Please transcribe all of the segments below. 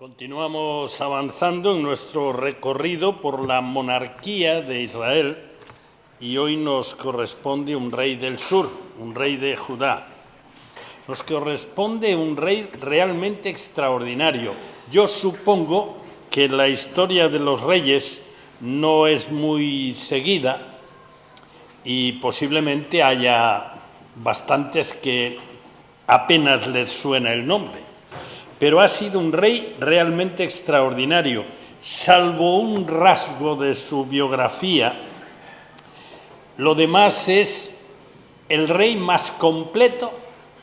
Continuamos avanzando en nuestro recorrido por la monarquía de Israel y hoy nos corresponde un rey del sur, un rey de Judá. Nos corresponde un rey realmente extraordinario. Yo supongo que la historia de los reyes no es muy seguida y posiblemente haya bastantes que apenas les suena el nombre. Pero ha sido un rey realmente extraordinario, salvo un rasgo de su biografía. Lo demás es el rey más completo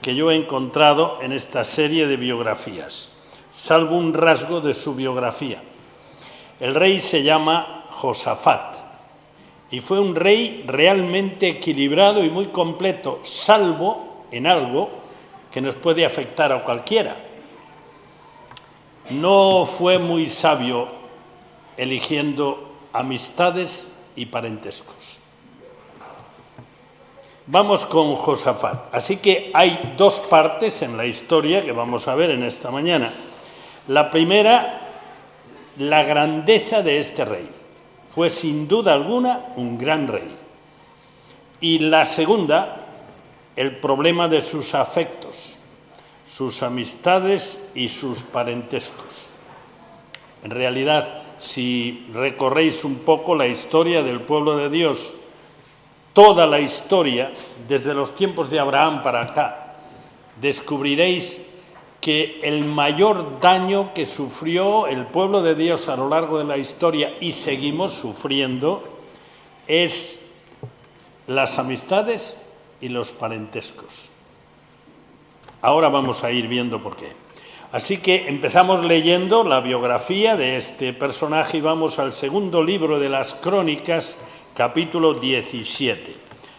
que yo he encontrado en esta serie de biografías, salvo un rasgo de su biografía. El rey se llama Josafat y fue un rey realmente equilibrado y muy completo, salvo en algo que nos puede afectar a cualquiera. No fue muy sabio eligiendo amistades y parentescos. Vamos con Josafat. Así que hay dos partes en la historia que vamos a ver en esta mañana. La primera, la grandeza de este rey. Fue sin duda alguna un gran rey. Y la segunda, el problema de sus afectos, sus amistades y sus parentescos. En realidad, si recorréis un poco la historia del pueblo de Dios, toda la historia, desde los tiempos de Abraham para acá, descubriréis que el mayor daño que sufrió el pueblo de Dios a lo largo de la historia y seguimos sufriendo es las amistades y los parentescos. Ahora vamos a ir viendo por qué. Así que empezamos leyendo la biografía de este personaje y vamos al segundo libro de las Crónicas, capítulo 17.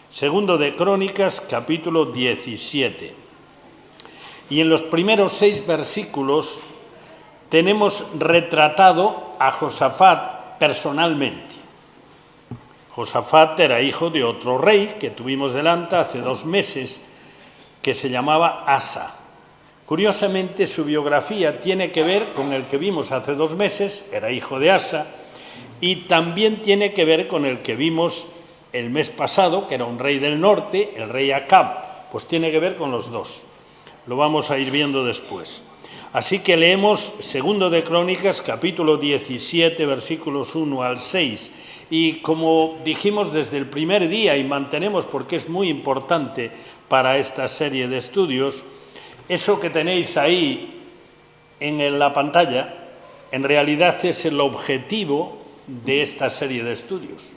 Segundo de Crónicas, capítulo 17. Y en los primeros 6 versículos tenemos retratado a Josafat personalmente. Josafat era hijo de otro rey que tuvimos delante hace 2 meses, que se llamaba Asa. Curiosamente, su biografía tiene que ver con el que vimos hace 2 meses, era hijo de Asa, y también tiene que ver con el que vimos el mes pasado, que era un rey del norte, el rey Acab, pues tiene que ver con los dos. Lo vamos a ir viendo después. Así que leemos segundo de Crónicas, capítulo 17, versículos 1 al 6. Y como dijimos desde el primer día y mantenemos porque es muy importante para esta serie de estudios, eso que tenéis ahí en la pantalla, en realidad es el objetivo de esta serie de estudios,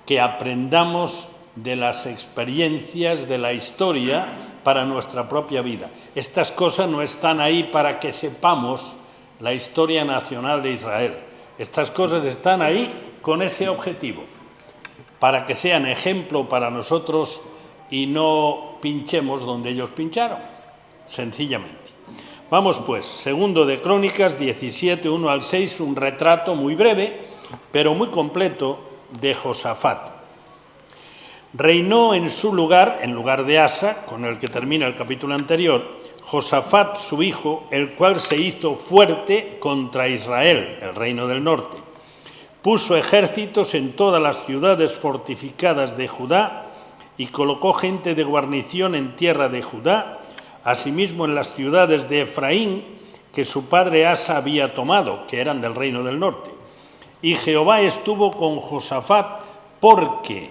que aprendamos de las experiencias de la historia para nuestra propia vida. Estas cosas no están ahí para que sepamos la historia nacional de Israel. Estas cosas están ahí con ese objetivo, para que sean ejemplo para nosotros y no pinchemos donde ellos pincharon, sencillamente. Vamos pues, segundo de Crónicas 17, 1 al 6, un retrato muy breve, pero muy completo de Josafat. Reinó en su lugar, en lugar de Asa, con el que termina el capítulo anterior, Josafat su hijo, el cual se hizo fuerte contra Israel, el reino del norte. Puso ejércitos en todas las ciudades fortificadas de Judá y colocó gente de guarnición en tierra de Judá, asimismo en las ciudades de Efraín, que su padre Asa había tomado, que eran del reino del norte. Y Jehová estuvo con Josafat porque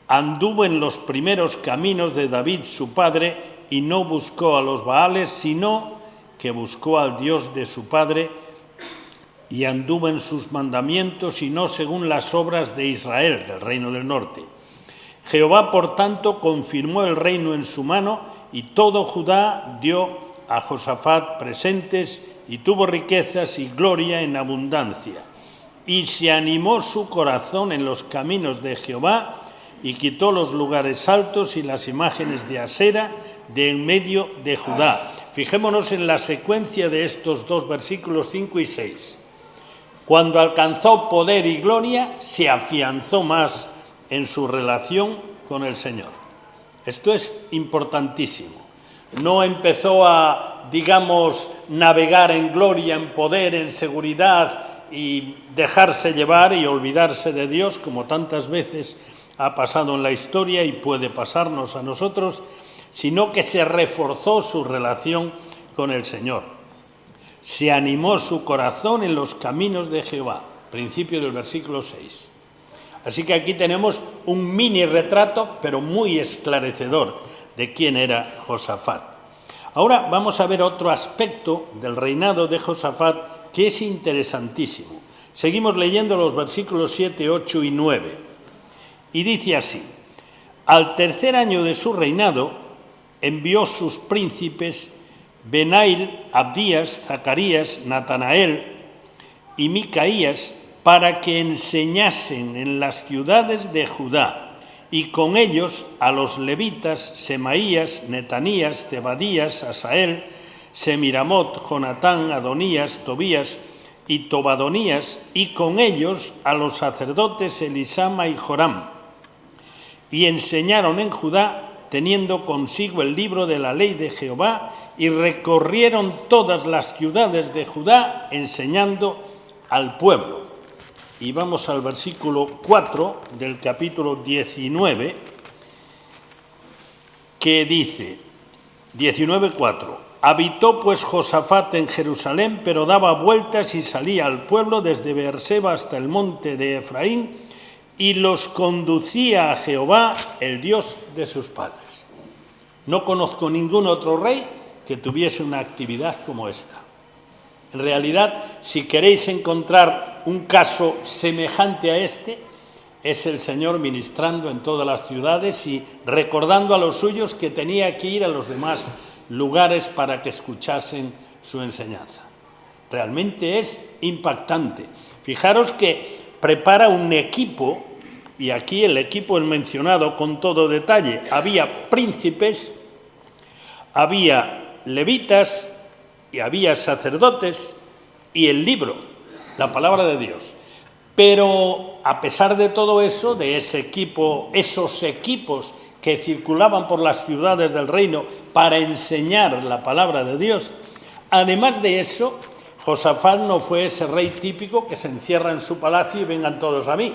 anduvo en los primeros caminos de David su padre y no buscó a los Baales, sino que buscó al Dios de su padre y anduvo en sus mandamientos y no según las obras de Israel, del reino del norte. Jehová, por tanto, confirmó el reino en su mano y todo Judá dio a Josafat presentes y tuvo riquezas y gloria en abundancia. Y se animó su corazón en los caminos de Jehová y quitó los lugares altos y las imágenes de Asera de en medio de Judá. Fijémonos en la secuencia de estos 2 versículos 5 y 6. Cuando alcanzó poder y gloria, se afianzó más en su relación con el Señor. Esto es importantísimo. no empezó a, digamos, navegar en gloria, en poder, en seguridad y dejarse llevar y olvidarse de Dios, como tantas veces ha pasado en la historia y puede pasarnos a nosotros, sino que se reforzó su relación con el Señor. Se animó su corazón en los caminos de Jehová, principio del versículo 6. Así que aquí tenemos un mini retrato, pero muy esclarecedor, de quién era Josafat. Ahora vamos a ver otro aspecto del reinado de Josafat que es interesantísimo. Seguimos leyendo los versículos 7, 8 y 9. Y dice así: al tercer año de su reinado, envió sus príncipes Benail, Abdías, Zacarías, Natanael y Micaías para que enseñasen en las ciudades de Judá, y con ellos a los levitas Semaías, Netanías, Zebadías, Asael, Semiramot, Jonatán, Adonías, Tobías y Tobadonías, y con ellos a los sacerdotes Elisama y Joram. Y enseñaron en Judá, teniendo consigo el libro de la ley de Jehová, y recorrieron todas las ciudades de Judá, enseñando al pueblo. Y vamos al versículo 4 del capítulo 19, que dice, 19:4, habitó pues Josafat en Jerusalén, pero daba vueltas y salía al pueblo desde Beerseba hasta el monte de Efraín, y los conducía a Jehová, el Dios de sus padres. No conozco ningún otro rey que tuviese una actividad como esta. En realidad, si queréis encontrar un caso semejante a este, es el Señor ministrando en todas las ciudades y recordando a los suyos que tenía que ir a los demás lugares para que escuchasen su enseñanza. Realmente es impactante. Fijaros que prepara un equipo, y aquí el equipo es mencionado con todo detalle. Había príncipes, había levitas y había sacerdotes y el libro, la palabra de Dios. Pero a pesar de todo eso, de ese equipo, esos equipos que circulaban por las ciudades del reino para enseñar la palabra de Dios, además de eso, Josafat no fue ese rey típico que se encierra en su palacio y vengan todos a mí,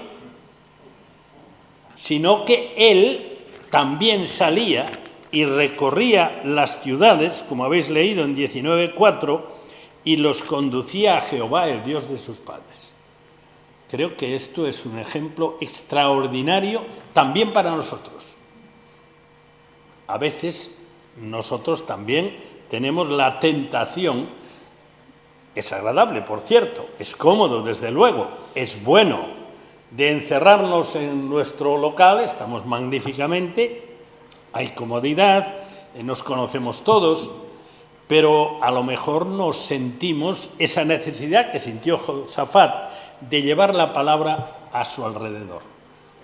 sino que él también salía y recorría las ciudades, como habéis leído en 19:4, y los conducía a Jehová, el Dios de sus padres. Creo que esto es un ejemplo extraordinario también para nosotros. A veces nosotros también tenemos la tentación, es agradable, por cierto, es cómodo, desde luego, es bueno, de encerrarnos en nuestro local, estamos magníficamente, hay comodidad, nos conocemos todos, pero a lo mejor nos sentimos esa necesidad que sintió Josafat de llevar la palabra a su alrededor.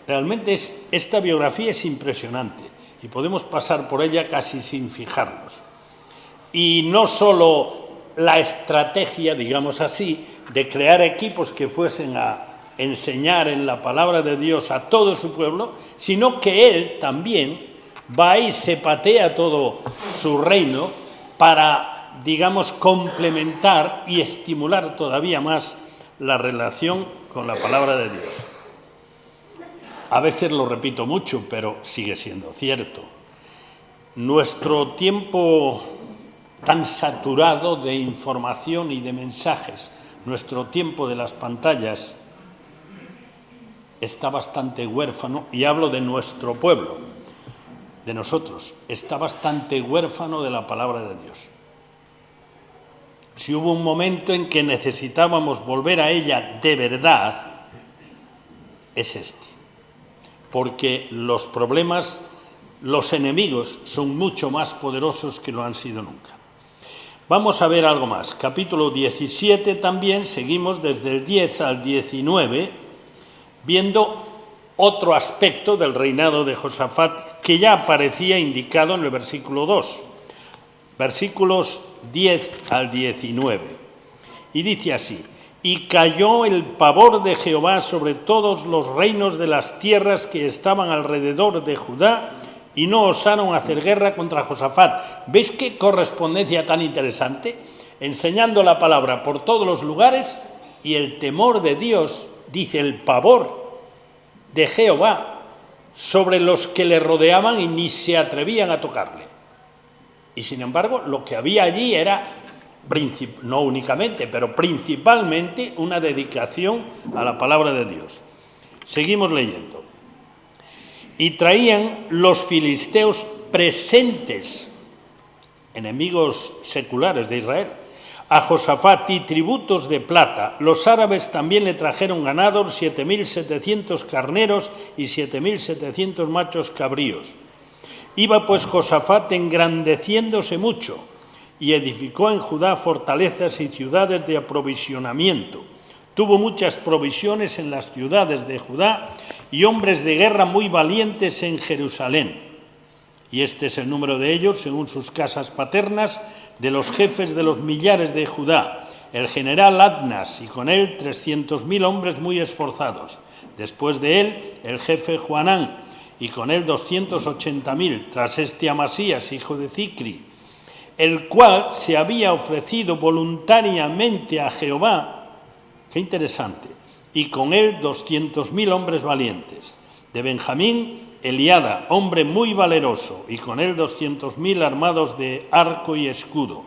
Realmente esta biografía es impresionante y podemos pasar por ella casi sin fijarnos. Y no solo la estrategia, digamos así, de crear equipos que fuesen a enseñar en la palabra de Dios a todo su pueblo, sino que él también va y se patea todo su reino para, digamos, complementar y estimular todavía más la relación con la palabra de Dios. A veces lo repito mucho, pero sigue siendo cierto. Nuestro tiempo tan saturado de información y de mensajes, nuestro tiempo de las pantallas, está bastante huérfano, y hablo de nuestro pueblo, de nosotros, está bastante huérfano de la palabra de Dios. Si hubo un momento en que necesitábamos volver a ella de verdad, es este. Porque los problemas, los enemigos, son mucho más poderosos que lo han sido nunca. Vamos a ver algo más. Capítulo 17 también, seguimos desde el 10 al 19, viendo otro aspecto del reinado de Josafat que ya aparecía indicado en el versículo 2. Versículos 10 al 19. Y dice así: y cayó el pavor de Jehová sobre todos los reinos de las tierras que estaban alrededor de Judá, y no osaron hacer guerra contra Josafat. ¿Veis qué correspondencia tan interesante? Enseñando la palabra por todos los lugares y el temor de Dios, dice, el pavor de Jehová sobre los que le rodeaban y ni se atrevían a tocarle. Y sin embargo, lo que había allí era, no únicamente, pero principalmente una dedicación a la palabra de Dios. Seguimos leyendo. Y traían los filisteos presentes, enemigos seculares de Israel, a Josafat y tributos de plata. Los árabes también le trajeron ganados, 7.700 carneros y 7.700 machos cabríos. Iba pues Josafat engrandeciéndose mucho y edificó en Judá fortalezas y ciudades de aprovisionamiento. Tuvo muchas provisiones en las ciudades de Judá y hombres de guerra muy valientes en Jerusalén. Y este es el número de ellos, según sus casas paternas, de los jefes de los millares de Judá, el general Adnas, y con él 300.000 hombres muy esforzados. Después de él, el jefe Joanán, y con él 280.000, tras este Amasías, hijo de Zicri, el cual se había ofrecido voluntariamente a Jehová. Qué interesante. Y con él 200.000 hombres valientes. De Benjamín, Eliada, hombre muy valeroso, y con él 200.000 armados de arco y escudo.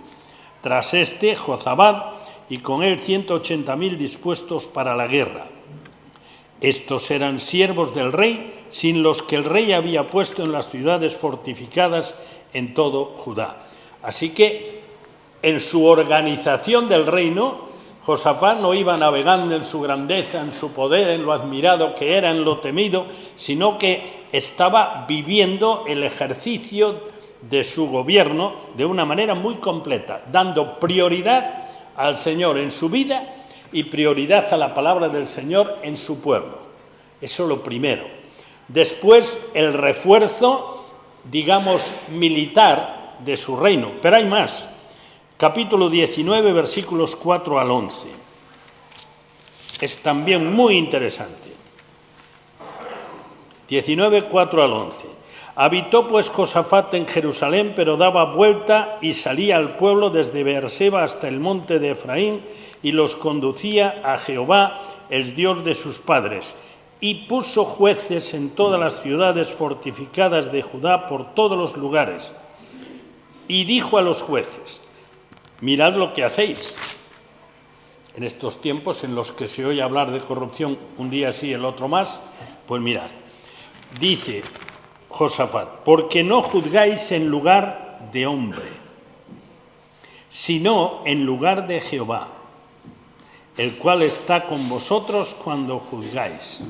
Tras este, Jozabad, y con él 180.000 dispuestos para la guerra. Estos eran siervos del rey, sin los que el rey había puesto en las ciudades fortificadas en todo Judá. Así que, en su organización del reino, Josafat no iba navegando en su grandeza, en su poder, en lo admirado que era, en lo temido, sino que estaba viviendo el ejercicio de su gobierno de una manera muy completa, dando prioridad al Señor en su vida y prioridad a la palabra del Señor en su pueblo. Eso es lo primero. Después, el refuerzo, digamos, militar de su reino. Pero hay más. Capítulo 19, versículos 4 al 11. Es también muy interesante. 19, 4 al 11. Habitó pues Josafat en Jerusalén, pero daba vuelta y salía al pueblo desde Beerseba hasta el monte de Efraín y los conducía a Jehová, el Dios de sus padres. Y puso jueces en todas las ciudades fortificadas de Judá por todos los lugares. Y dijo a los jueces: mirad lo que hacéis. En estos tiempos en los que se oye hablar de corrupción un día sí, el otro más, pues mirad. Dice Josafat: porque no juzgáis en lugar de hombre, sino en lugar de Jehová, el cual está con vosotros cuando juzgáis.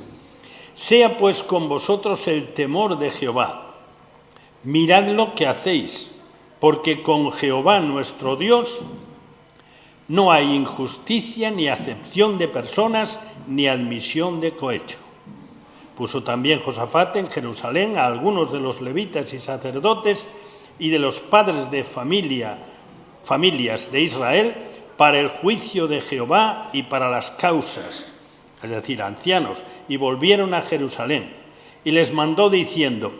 Sea pues con vosotros el temor de Jehová. Mirad lo que hacéis, porque con Jehová nuestro Dios no hay injusticia, ni acepción de personas, ni admisión de cohecho. Puso también Josafat en Jerusalén a algunos de los levitas y sacerdotes y de los padres de familias de Israel para el juicio de Jehová y para las causas, es decir, ancianos, y volvieron a Jerusalén. Y les mandó diciendo: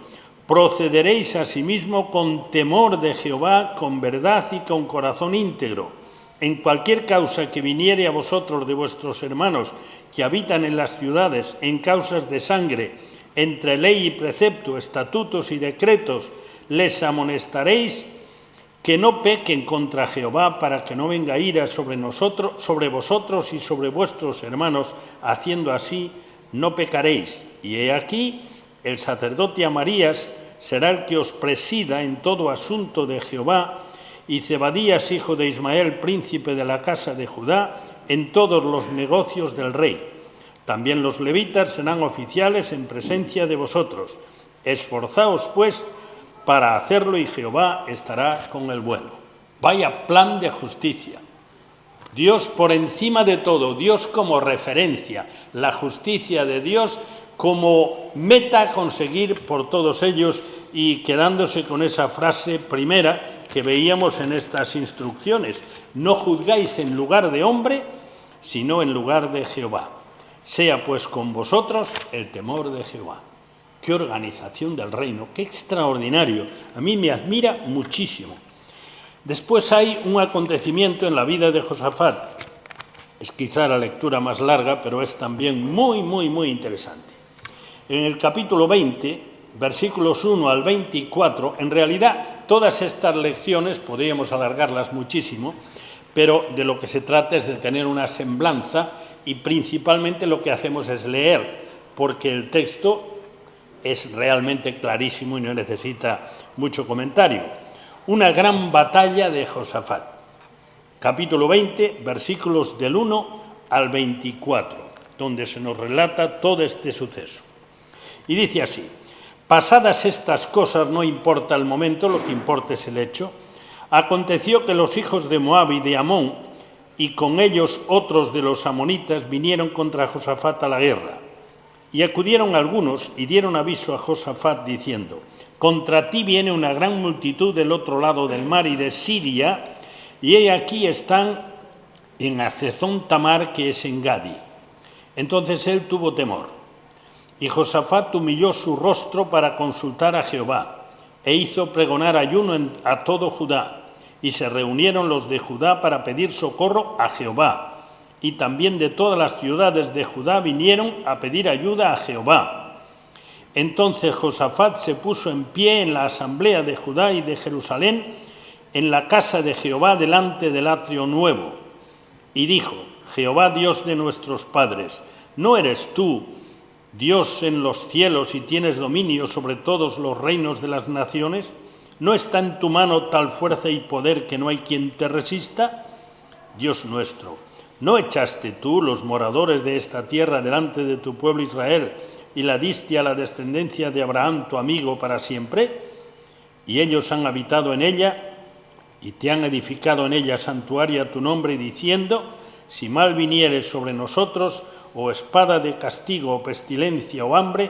procederéis asimismo con temor de Jehová, con verdad y con corazón íntegro. En cualquier causa que viniere a vosotros de vuestros hermanos que habitan en las ciudades, en causas de sangre, entre ley y precepto, estatutos y decretos, les amonestaréis que no pequen contra Jehová, para que no venga ira sobre nosotros, sobre vosotros y sobre vuestros hermanos. Haciendo así, no pecaréis. Y he aquí, el sacerdote Amarías será el que os presida en todo asunto de Jehová, y Zebadías, hijo de Ismael, príncipe de la casa de Judá, en todos los negocios del rey. También los levitas serán oficiales en presencia de vosotros. Esforzaos, pues, para hacerlo, y Jehová estará con el bueno. Vaya plan de justicia. Dios por encima de todo, Dios como referencia, la justicia de Dios como meta a conseguir por todos ellos, y quedándose con esa frase primera que veíamos en estas instrucciones: no juzgáis en lugar de hombre, sino en lugar de Jehová. Sea pues con vosotros el temor de Jehová. qué organización del reino, qué extraordinario. A mí me admira muchísimo. Después hay un acontecimiento en la vida de Josafat. Es quizá la lectura más larga, pero es también muy, muy, muy interesante. En el capítulo 20, versículos 1 al 24, en realidad todas estas lecciones podríamos alargarlas muchísimo, pero de lo que se trata es de tener una semblanza y principalmente lo que hacemos es leer, porque el texto es realmente clarísimo y no necesita mucho comentario. Una gran batalla de Josafat. Capítulo 20, versículos del 1 al 24, donde se nos relata todo este suceso. Y dice así: pasadas estas cosas, no importa el momento, lo que importa es el hecho, aconteció que los hijos de Moab y de Amón, y con ellos otros de los amonitas, vinieron contra Josafat a la guerra. Y acudieron algunos y dieron aviso a Josafat diciendo: contra ti viene una gran multitud del otro lado del mar y de Siria, y he aquí están en Hazezón Tamar, que es en Gadi. Entonces él tuvo temor. Y Josafat humilló su rostro para consultar a Jehová, e hizo pregonar ayuno a todo Judá. Y se reunieron los de Judá para pedir socorro a Jehová. Y también de todas las ciudades de Judá vinieron a pedir ayuda a Jehová. Entonces Josafat se puso en pie en la asamblea de Judá y de Jerusalén, en la casa de Jehová delante del atrio nuevo, y dijo: Jehová, Dios de nuestros padres, ¿no eres tú Dios en los cielos y tienes dominio sobre todos los reinos de las naciones? ¿No está en tu mano tal fuerza y poder que no hay quien te resista? Dios nuestro, ¿no echaste tú los moradores de esta tierra delante de tu pueblo Israel y la diste a la descendencia de Abraham, tu amigo, para siempre? Y ellos han habitado en ella y te han edificado en ella santuario a tu nombre, diciendo: si mal vinieres sobre nosotros, o espada de castigo, o pestilencia, o hambre,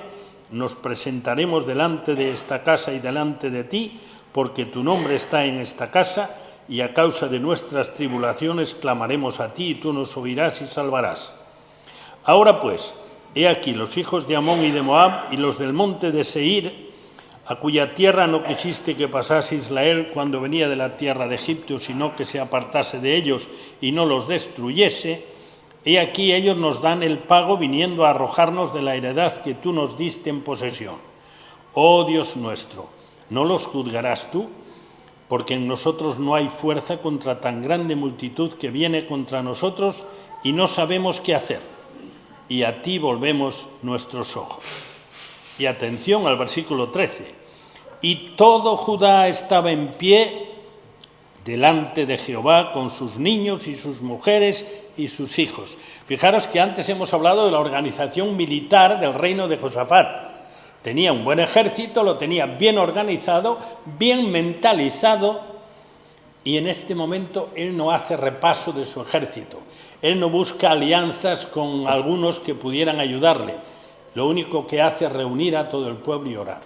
nos presentaremos delante de esta casa y delante de ti, porque tu nombre está en esta casa, y a causa de nuestras tribulaciones clamaremos a ti, y tú nos oirás y salvarás. Ahora pues, he aquí los hijos de Amón y de Moab, y los del monte de Seir, a cuya tierra no quisiste que pasase Israel cuando venía de la tierra de Egipto, sino que se apartase de ellos y no los destruyese. He aquí ellos nos dan el pago viniendo a arrojarnos de la heredad que tú nos diste en posesión. Oh Dios nuestro, ¿no los juzgarás tú? Porque en nosotros no hay fuerza contra tan grande multitud que viene contra nosotros y no sabemos qué hacer. Y a ti volvemos nuestros ojos. Y atención al versículo 13. Y todo Judá estaba en pie delante de Jehová con sus niños y sus mujeres y sus hijos. Fijaros que antes hemos hablado de la organización militar del reino de Josafat. Tenía un buen ejército, lo tenía bien organizado, bien mentalizado, y en este momento él no hace repaso de su ejército. Él no busca alianzas con algunos que pudieran ayudarle. Lo único que hace es reunir a todo el pueblo y orar.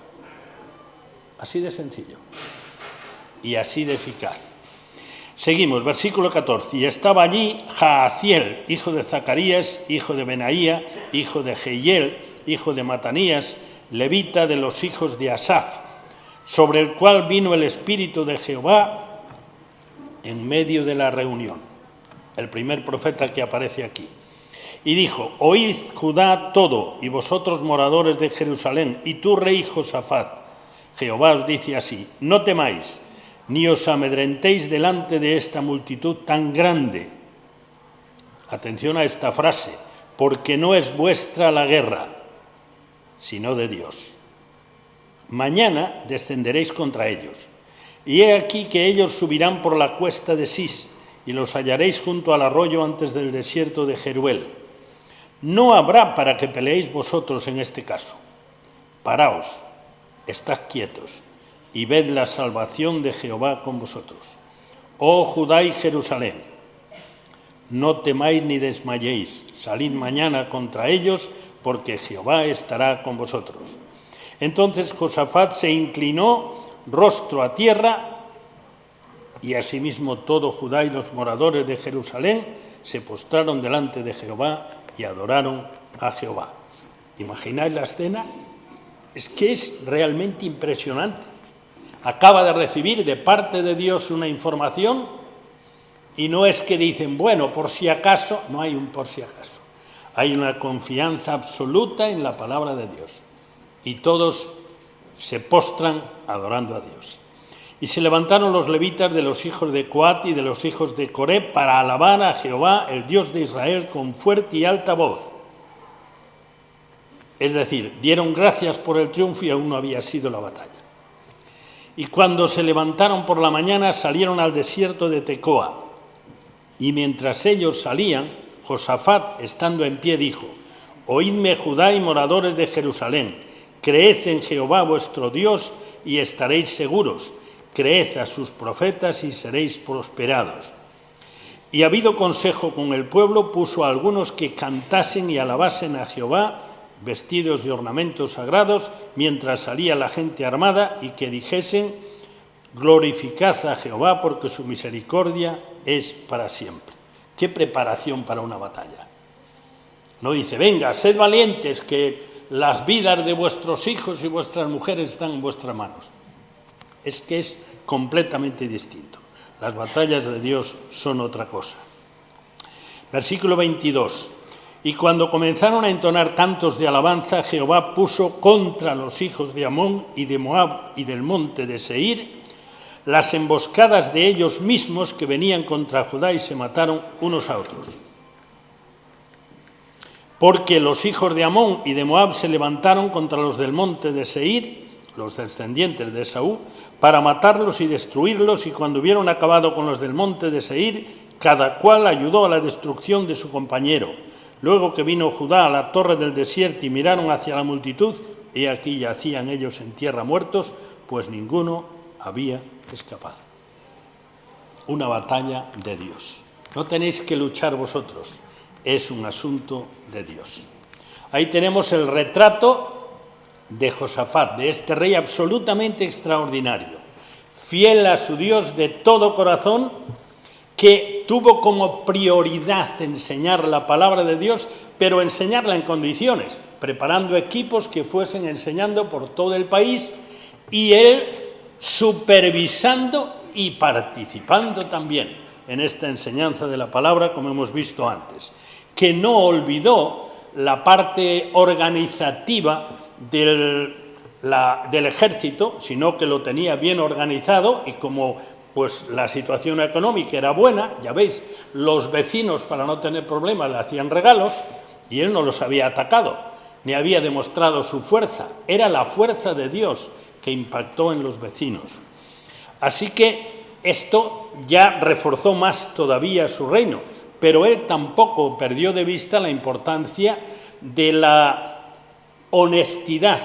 Así de sencillo y así de eficaz. Seguimos, versículo 14. Y estaba allí Jaaziel, hijo de Zacarías, hijo de Benaía, hijo de Jehiel, hijo de Matanías, levita de los hijos de Asaf, sobre el cual vino el Espíritu de Jehová en medio de la reunión. El primer profeta que aparece aquí. Y dijo: oíd Judá todo, y vosotros moradores de Jerusalén, y tú rey Josafat, Jehová os dice así: no temáis, ni os amedrentéis delante de esta multitud tan grande. Atención a esta frase: porque no es vuestra la guerra, sino de Dios. Mañana descenderéis contra ellos, y he aquí que ellos subirán por la cuesta de Sis, y los hallaréis junto al arroyo antes del desierto de Jeruel. No habrá para que peleéis vosotros en este caso. Paraos, estad quietos, y ved la salvación de Jehová con vosotros. Oh Judá y Jerusalén, no temáis ni desmayéis, salid mañana contra ellos, porque Jehová estará con vosotros. Entonces Josafat se inclinó rostro a tierra, y asimismo todo Judá y los moradores de Jerusalén se postraron delante de Jehová y adoraron a Jehová. ¿Imagináis la escena? Es que es realmente impresionante. Acaba de recibir de parte de Dios una información y no es que dicen, bueno, por si acaso, no hay un por si acaso. Hay una confianza absoluta en la palabra de Dios y todos se postran adorando a Dios. Y se levantaron los levitas de los hijos de Coat y de los hijos de Coré para alabar a Jehová, el Dios de Israel, con fuerte y alta voz. Es decir, dieron gracias por el triunfo y aún no había sido la batalla. Y cuando se levantaron por la mañana salieron al desierto de Tecoa. Y mientras ellos salían, Josafat, estando en pie, dijo: Oídme, Judá y moradores de Jerusalén, creed en Jehová vuestro Dios y estaréis seguros. Creed a sus profetas y seréis prosperados. Y habido consejo con el pueblo, puso a algunos que cantasen y alabasen a Jehová, vestidos de ornamentos sagrados, mientras salía la gente armada, y que dijesen: glorificad a Jehová, porque su misericordia es para siempre. ¿Qué preparación para una batalla? No dice, venga, sed valientes, que las vidas de vuestros hijos y vuestras mujeres están en vuestras manos. Es que es completamente distinto. Las batallas de Dios son otra cosa. Versículo 22. Y cuando comenzaron a entonar cantos de alabanza, Jehová puso contra los hijos de Amón y de Moab y del monte de Seir las emboscadas de ellos mismos que venían contra Judá, y se mataron unos a otros. Porque los hijos de Amón y de Moab se levantaron contra los del monte de Seir, los descendientes de Esaú, para matarlos y destruirlos, y cuando hubieron acabado con los del monte de Seir, cada cual ayudó a la destrucción de su compañero. Luego que vino Judá a la torre del desierto y miraron hacia la multitud, y aquí yacían ellos en tierra muertos, pues ninguno había escapado. Una batalla de Dios. No tenéis que luchar vosotros, es un asunto de Dios. Ahí tenemos el retrato de Josafat, de este rey absolutamente extraordinario, fiel a su Dios de todo corazón, que tuvo como prioridad enseñar la palabra de Dios, pero enseñarla en condiciones, preparando equipos que fuesen enseñando por todo el país, y él supervisando y participando también en esta enseñanza de la palabra, como hemos visto antes, que no olvidó la parte organizativa del ejército, sino que lo tenía bien organizado, y como pues la situación económica era buena, ya veis, los vecinos, para no tener problemas, le hacían regalos, y él no los había atacado, ni había demostrado su fuerza, era la fuerza de Dios que impactó en los vecinos. Así que esto ya reforzó más todavía su reino, pero él tampoco perdió de vista la importancia de la honestidad,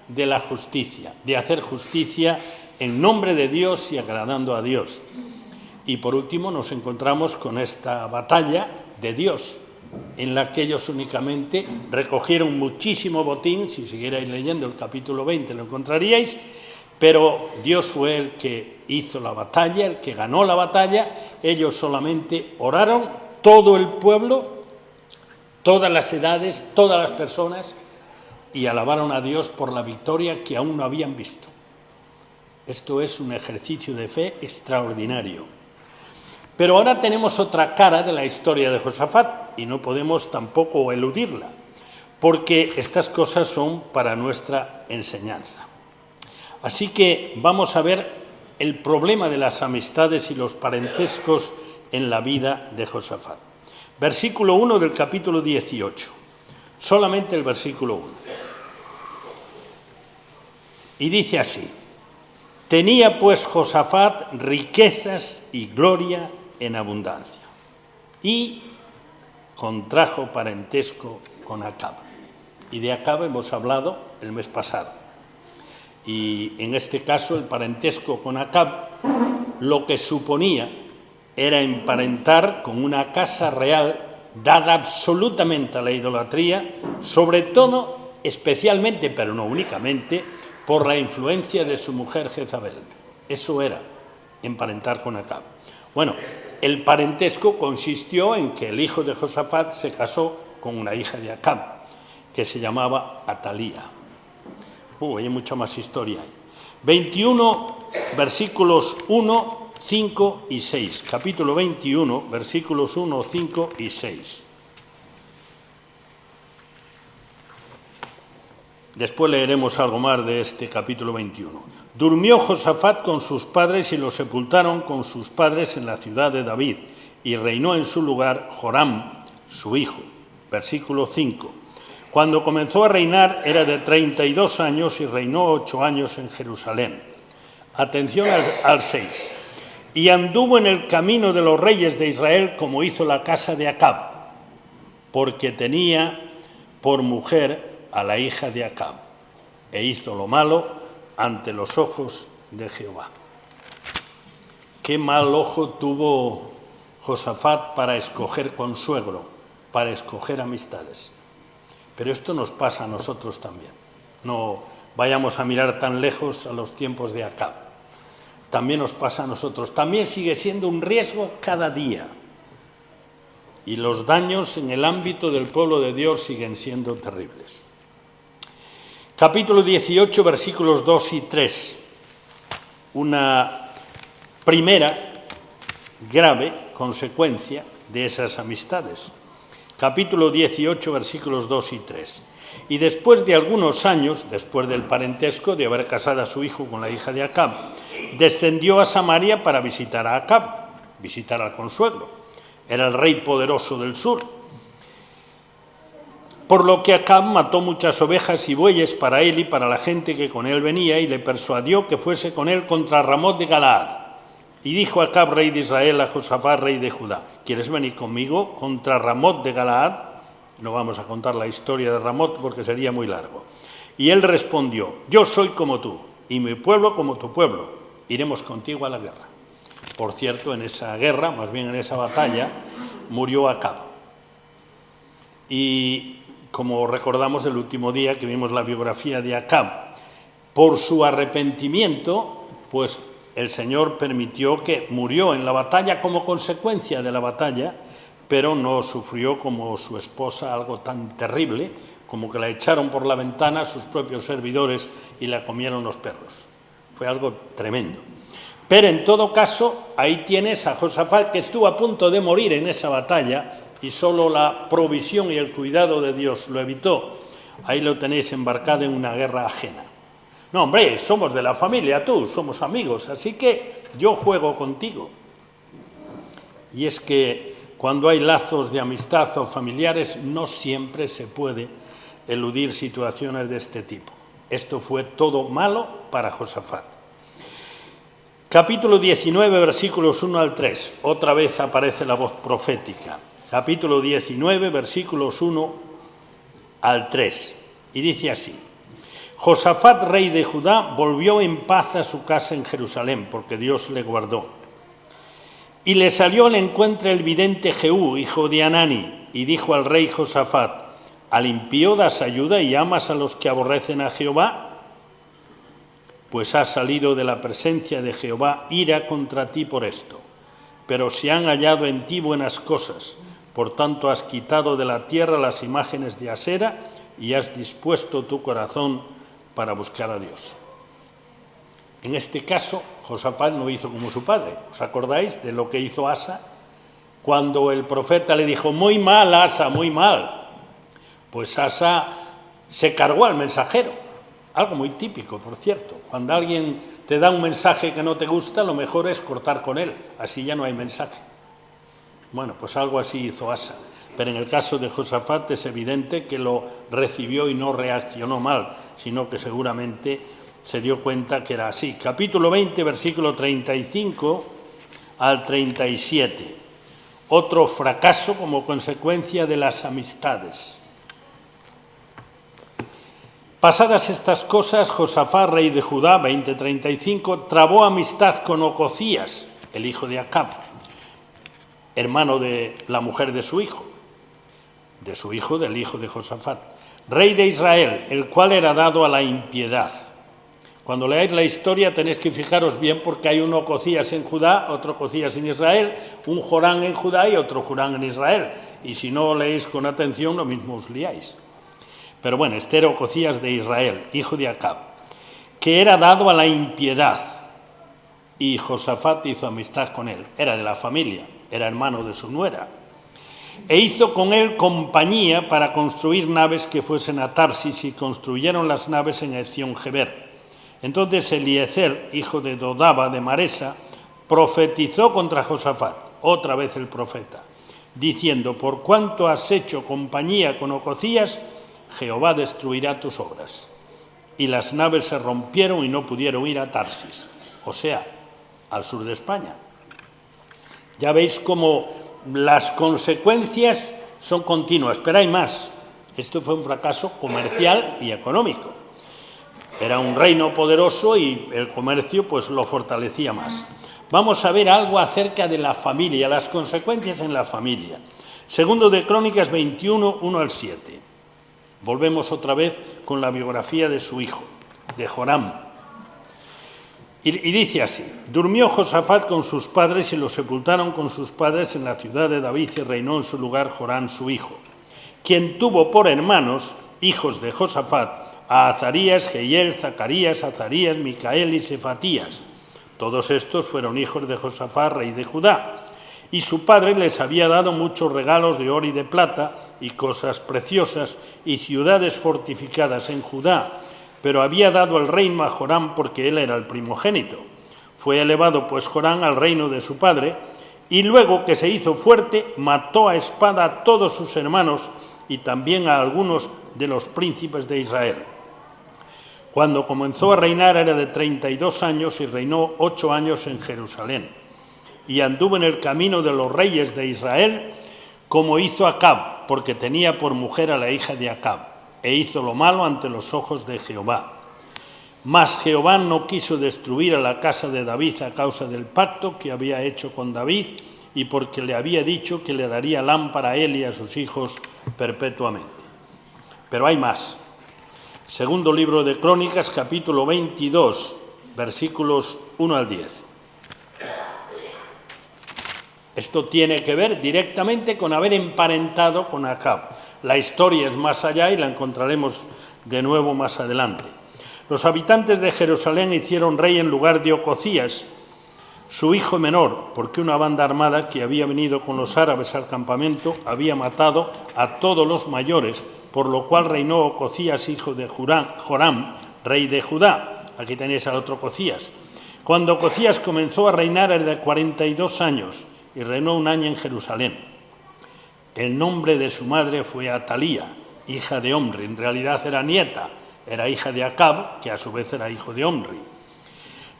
de la justicia, de hacer justicia en nombre de Dios y agradando a Dios. Y por último nos encontramos con esta batalla de Dios, en la que ellos únicamente recogieron muchísimo botín. Si siguierais leyendo el capítulo 20 lo encontraríais, pero Dios fue el que hizo la batalla, el que ganó la batalla. Ellos solamente oraron, todo el pueblo, todas las edades, todas las personas, y alabaron a Dios por la victoria que aún no habían visto. Esto es un ejercicio de fe extraordinario. Pero ahora tenemos otra cara de la historia de Josafat, y no podemos tampoco eludirla, porque estas cosas son para nuestra enseñanza. Así que vamos a ver el problema de las amistades y los parentescos en la vida de Josafat. Versículo 1 del capítulo 18, solamente el versículo 1. Y dice así: tenía pues Josafat riquezas y gloria en abundancia, y contrajo parentesco con Acab. Y de Acab hemos hablado el mes pasado. Y en este caso el parentesco con Acab lo que suponía era emparentar con una casa real dada absolutamente a la idolatría, sobre todo, especialmente, pero no únicamente, por la influencia de su mujer Jezabel. Eso era emparentar con Acab. Bueno, el parentesco consistió en que el hijo de Josafat se casó con una hija de Acab, que se llamaba Atalía. Hay mucha más historia ahí. 21, versículos 1, 5 y 6. Capítulo 21, versículos 1, 5 y 6. Después leeremos algo más de este capítulo 21. Durmió Josafat con sus padres y lo sepultaron con sus padres en la ciudad de David, y reinó en su lugar Joram, su hijo. Versículo 5. Cuando comenzó a reinar era de 32 años y reinó 8 años en Jerusalén. Atención al 6. Y anduvo en el camino de los reyes de Israel como hizo la casa de Acab, porque tenía por mujer a la hija de Acab, e hizo lo malo ante los ojos de Jehová. Qué mal ojo tuvo Josafat para escoger consuegro, para escoger amistades. Pero esto nos pasa a nosotros también. No vayamos a mirar tan lejos a los tiempos de Acab. También nos pasa a nosotros. También sigue siendo un riesgo cada día. Y los daños en el ámbito del pueblo de Dios siguen siendo terribles. Capítulo 18, versículos 2 y 3. Una primera grave consecuencia de esas amistades. Capítulo 18, versículos 2 y 3. Y después de algunos años, después del parentesco de haber casado a su hijo con la hija de Acab, descendió a Samaria para visitar a Acab, visitar al consuegro. Era el rey poderoso del sur. Por lo que Acab mató muchas ovejas y bueyes para él y para la gente que con él venía, y le persuadió que fuese con él contra Ramot de Galaad. Y dijo Acab, rey de Israel, a Josafat, rey de Judá: ¿quieres venir conmigo contra Ramot de Galaad? No vamos a contar la historia de Ramot porque sería muy largo. Y él respondió: yo soy como tú, y mi pueblo como tu pueblo. Iremos contigo a la guerra. Por cierto, en esa guerra, más bien en esa batalla, murió Acab. Y como recordamos el último día que vimos la biografía de Acab, por su arrepentimiento, pues el Señor permitió que murió en la batalla como consecuencia de la batalla, pero no sufrió como su esposa algo tan terrible, como que la echaron por la ventana sus propios servidores y la comieron los perros. Fue algo tremendo. Pero en todo caso, ahí tienes a Josafat, que estuvo a punto de morir en esa batalla, y solo la provisión y el cuidado de Dios lo evitó. Ahí lo tenéis embarcado en una guerra ajena. No, hombre, somos de la familia, tú, somos amigos, así que yo juego contigo. Y es que cuando hay lazos de amistad o familiares, no siempre se puede eludir situaciones de este tipo. Esto fue todo malo para Josafat. Capítulo 19, versículos 1 al 3. Otra vez aparece la voz profética. Capítulo 19, versículos 1 al 3. Y dice así: Josafat, rey de Judá, volvió en paz a su casa en Jerusalén, porque Dios le guardó. Y le salió al encuentro el vidente Jehú, hijo de Hanani, y dijo al rey Josafat: ¿al impío das ayuda y amas a los que aborrecen a Jehová? Pues ha salido de la presencia de Jehová ira contra ti por esto. Pero se han hallado en ti buenas cosas, por tanto has quitado de la tierra las imágenes de Asera y has dispuesto tu corazón para buscar a Dios. En este caso, Josafat no hizo como su padre. ¿Os acordáis de lo que hizo Asa? Cuando el profeta le dijo: muy mal, Asa, muy mal. Pues Asa se cargó al mensajero. Algo muy típico, por cierto. Cuando alguien te da un mensaje que no te gusta, lo mejor es cortar con él. Así ya no hay mensaje. Bueno, pues algo así hizo Asa. Pero en el caso de Josafat es evidente que lo recibió y no reaccionó mal, sino que seguramente se dio cuenta que era así. Capítulo 20, versículo 35 al 37. Otro fracaso como consecuencia de las amistades. Pasadas estas cosas, Josafat, rey de Judá, 20:35, trabó amistad con Ococías, el hijo de Acab, hermano de la mujer de su hijo, del hijo de Josafat, rey de Israel, el cual era dado a la impiedad. Cuando leáis la historia tenéis que fijaros bien, porque hay un Ococías en Judá, otro Ococías en Israel, un Jorán en Judá y otro Jorán en Israel. Y si no leéis con atención, lo mismo os liáis. Pero bueno, este era Ocosías de Israel, hijo de Acab, que era dado a la impiedad. Y Josafat hizo amistad con él, era de la familia, era hermano de su nuera. E hizo con él compañía para construir naves que fuesen a Tarsis, y construyeron las naves en Ezión-Geber. Entonces Eliezer, hijo de Dodaba de Maresa, profetizó contra Josafat, otra vez el profeta, diciendo: por cuanto has hecho compañía con Ocosías, Jehová destruirá tus obras. Y las naves se rompieron y no pudieron ir a Tarsis, o sea, al sur de España. Ya veis cómo las consecuencias son continuas, pero hay más. Esto fue un fracaso comercial y económico. Era un reino poderoso y el comercio pues lo fortalecía más. Vamos a ver algo acerca de la familia, las consecuencias en la familia. Segundo de Crónicas 21, 1 al 7. Volvemos otra vez con la biografía de su hijo, de Joram. Y dice así: durmió Josafat con sus padres y lo sepultaron con sus padres en la ciudad de David, y reinó en su lugar Joram su hijo, quien tuvo por hermanos, hijos de Josafat, a Azarías, Jehiel, Zacarías, Azarías, Micael y Sefatías. Todos estos fueron hijos de Josafat, rey de Judá. Y su padre les había dado muchos regalos de oro y de plata, y cosas preciosas, y ciudades fortificadas en Judá. Pero había dado el reino a Joram porque él era el primogénito. Fue elevado pues Joram al reino de su padre, y luego que se hizo fuerte, mató a espada a todos sus hermanos y también a algunos de los príncipes de Israel. Cuando comenzó a reinar era de 32 años y reinó 8 años en Jerusalén. Y anduvo en el camino de los reyes de Israel, como hizo Acab, porque tenía por mujer a la hija de Acab. E hizo lo malo ante los ojos de Jehová. Mas Jehová no quiso destruir a la casa de David a causa del pacto que había hecho con David, y porque le había dicho que le daría lámpara a él y a sus hijos perpetuamente. Pero hay más. Segundo libro de Crónicas, capítulo 22, versículos 1 al 10. Esto tiene que ver directamente con haber emparentado con Acab. La historia es más allá y la encontraremos de nuevo más adelante. Los habitantes de Jerusalén hicieron rey en lugar de Ocosías, su hijo menor, porque una banda armada que había venido con los árabes al campamento había matado a todos los mayores, por lo cual reinó Ocosías, hijo de Joram, rey de Judá. Aquí tenéis al otro Ocosías. Cuando Ocosías comenzó a reinar era de 42 años y reinó 1 año en Jerusalén. El nombre de su madre fue Atalía, hija de Omri. En realidad era nieta, era hija de Acab, que a su vez era hijo de Omri.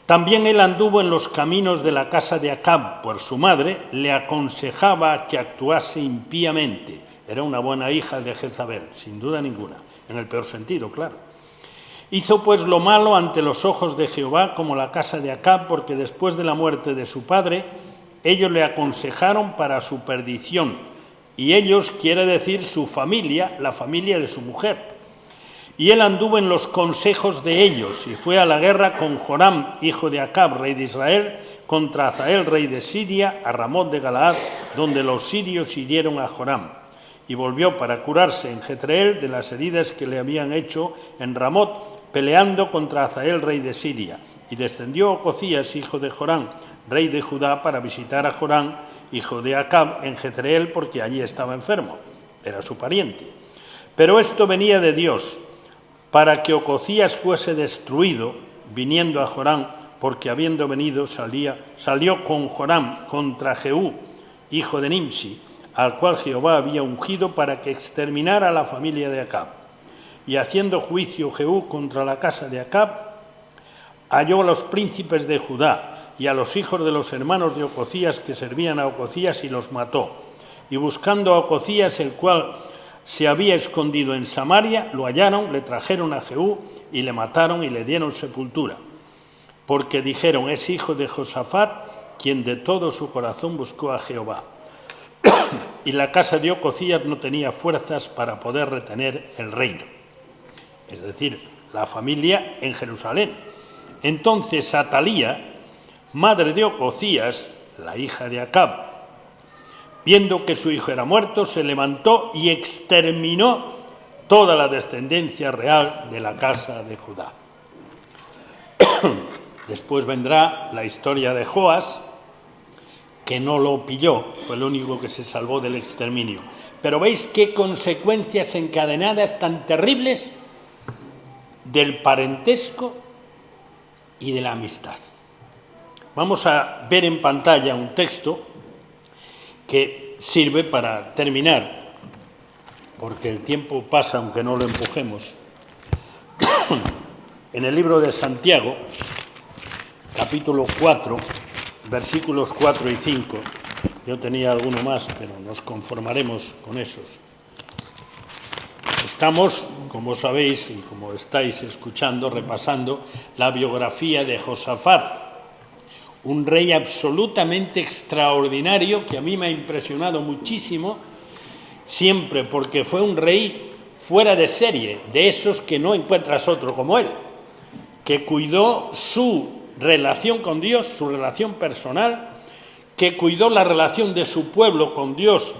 También él anduvo en los caminos de la casa de Acab, pues su madre le aconsejaba que actuase impíamente. Era una buena hija de Jezabel, sin duda ninguna, en el peor sentido, claro. Hizo pues lo malo ante los ojos de Jehová, como la casa de Acab, porque después de la muerte de su padre, ellos le aconsejaron para su perdición. Y ellos quiere decir su familia, la familia de su mujer. Y él anduvo en los consejos de ellos y fue a la guerra con Joram, hijo de Acab, rey de Israel, contra Hazael, rey de Siria, a Ramot de Galaad, donde los sirios hirieron a Joram. Y volvió para curarse en Jezreel de las heridas que le habían hecho en Ramot, peleando contra Hazael, rey de Siria. Y descendió Ocosías, hijo de Joram, rey de Judá, para visitar a Joram, hijo de Acab, en Jezreel, porque allí estaba enfermo, era su pariente. Pero esto venía de Dios, para que Ocosías fuese destruido, viniendo a Joram, porque habiendo venido salió con Joram contra Jehú, hijo de Nimsi, al cual Jehová había ungido para que exterminara a la familia de Acab. Y haciendo juicio Jehú contra la casa de Acab, halló a los príncipes de Judá y a los hijos de los hermanos de Ocosías que servían a Ocosías y los mató. Y buscando a Ocosías, el cual se había escondido en Samaria, lo hallaron, le trajeron a Jehú y le mataron y le dieron sepultura. Porque dijeron: es hijo de Josafat, quien de todo su corazón buscó a Jehová. Y la casa de Ocosías no tenía fuerzas para poder retener el reino, es decir, la familia en Jerusalén. Entonces Atalía, madre de Ocosías, la hija de Acab, viendo que su hijo era muerto, se levantó y exterminó toda la descendencia real de la casa de Judá. Después vendrá la historia de Joas, que no lo pilló, fue el único que se salvó del exterminio. Pero veis qué consecuencias encadenadas tan terribles del parentesco y de la amistad. Vamos a ver en pantalla un texto que sirve para terminar, porque el tiempo pasa aunque no lo empujemos. En el libro de Santiago, capítulo 4, versículos 4 y 5, yo tenía alguno más, pero nos conformaremos con esos. Estamos, como sabéis y como estáis escuchando, repasando la biografía de Josafat, un rey absolutamente extraordinario que a mí me ha impresionado muchísimo siempre, porque fue un rey fuera de serie, de esos que no encuentras otro como él, que cuidó su relación con Dios, su relación personal, que cuidó la relación de su pueblo con Dios,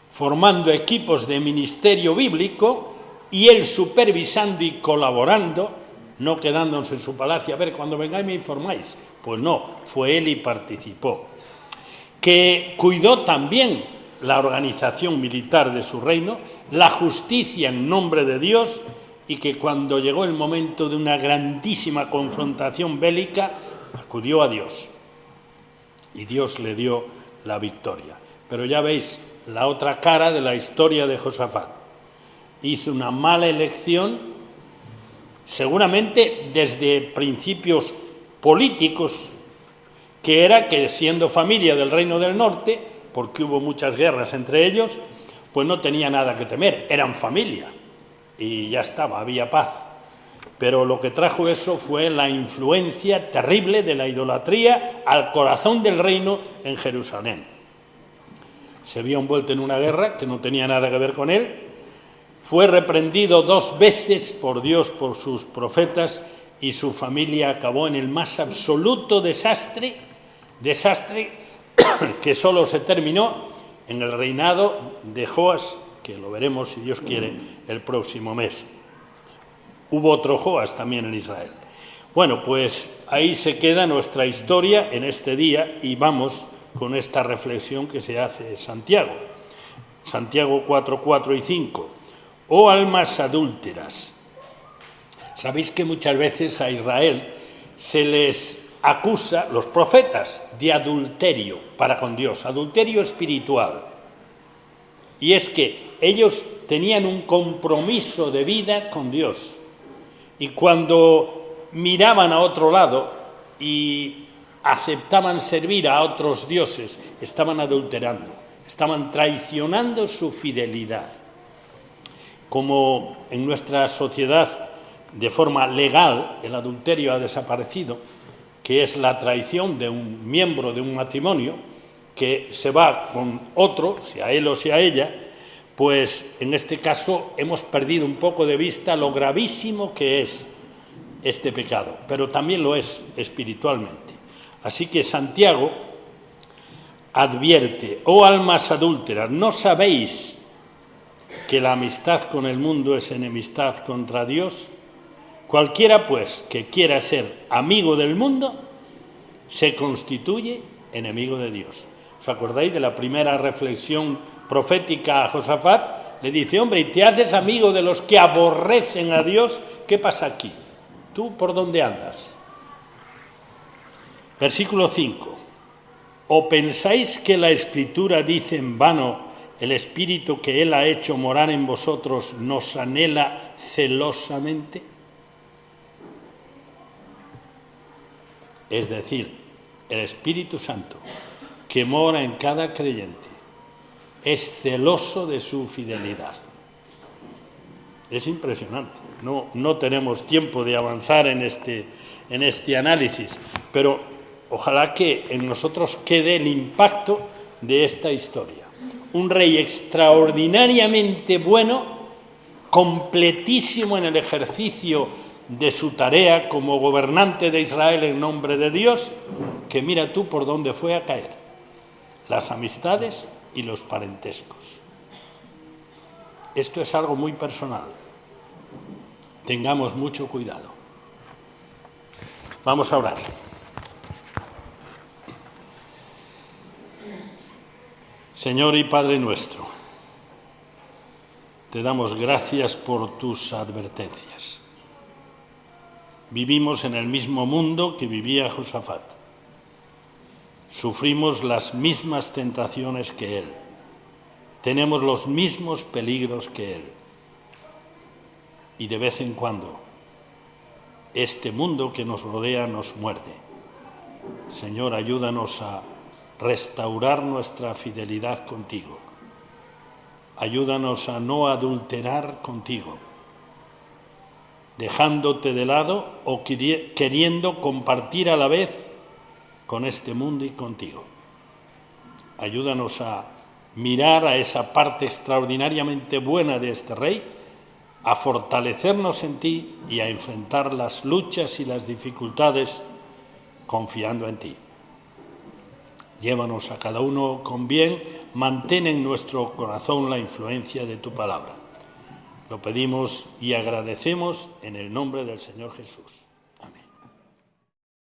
formando equipos de ministerio bíblico, y él supervisando y colaborando, no quedándose en su palacio, a ver, cuando vengáis me informáis. Pues no, fue él y participó. Que cuidó también la organización militar de su reino, la justicia en nombre de Dios, y que cuando llegó el momento de una grandísima confrontación bélica, acudió a Dios. Y Dios le dio la victoria. Pero ya veis, la otra cara de la historia de Josafat. Hizo una mala elección, seguramente desde principios políticos, que era que siendo familia del Reino del Norte, porque hubo muchas guerras entre ellos, pues no tenía nada que temer, eran familia y ya estaba, había paz. Pero lo que trajo eso fue la influencia terrible de la idolatría al corazón del reino en Jerusalén. Se vio envuelto en una guerra que no tenía nada que ver con él, fue reprendido 2 veces por Dios, por sus profetas, y su familia acabó en el más absoluto desastre que solo se terminó en el reinado de Joas, que lo veremos, si Dios quiere, el próximo mes. Hubo otro Joas también en Israel. Bueno, pues ahí se queda nuestra historia en este día y vamos con esta reflexión que se hace de Santiago. Santiago 4, 4 y 5. Oh almas adúlteras. Sabéis que muchas veces a Israel se les acusa, los profetas, de adulterio para con Dios, adulterio espiritual. Y es que ellos tenían un compromiso de vida con Dios. Y cuando miraban a otro lado y aceptaban servir a otros dioses, estaban adulterando, estaban traicionando su fidelidad. Como en nuestra sociedad, de forma legal, el adulterio ha desaparecido, que es la traición de un miembro de un matrimonio que se va con otro, sea él o sea ella, pues en este caso hemos perdido un poco de vista lo gravísimo que es este pecado, pero también lo es espiritualmente. Así que Santiago advierte: oh almas adúlteras, ¿no sabéis que la amistad con el mundo es enemistad contra Dios? Cualquiera, pues, que quiera ser amigo del mundo, se constituye enemigo de Dios. ¿Os acordáis de la primera reflexión profética a Josafat? Le dice: hombre, ¿y te haces amigo de los que aborrecen a Dios? ¿Qué pasa aquí? ¿Tú por dónde andas? Versículo 5. ¿O pensáis que la Escritura dice en vano: el Espíritu que Él ha hecho morar en vosotros nos anhela celosamente? Es decir, el Espíritu Santo que mora en cada creyente es celoso de su fidelidad. Es impresionante. No tenemos tiempo de avanzar en este análisis, pero ojalá que en nosotros quede el impacto de esta historia. Un rey extraordinariamente bueno, completísimo en el ejercicio de su tarea como gobernante de Israel en nombre de Dios, que mira tú por dónde fue a caer: las amistades y los parentescos. Esto es algo muy personal. Tengamos mucho cuidado. Vamos a orar. Señor y Padre nuestro, te damos gracias por tus advertencias. Vivimos en el mismo mundo que vivía Josafat. Sufrimos las mismas tentaciones que él. Tenemos los mismos peligros que él. Y de vez en cuando, este mundo que nos rodea nos muerde. Señor, ayúdanos a restaurar nuestra fidelidad contigo. Ayúdanos a no adulterar contigo, dejándote de lado o queriendo compartir a la vez con este mundo y contigo. Ayúdanos a mirar a esa parte extraordinariamente buena de este Rey, a fortalecernos en ti y a enfrentar las luchas y las dificultades confiando en ti. Llévanos a cada uno con bien, mantén en nuestro corazón la influencia de tu palabra. Lo pedimos y agradecemos en el nombre del Señor Jesús.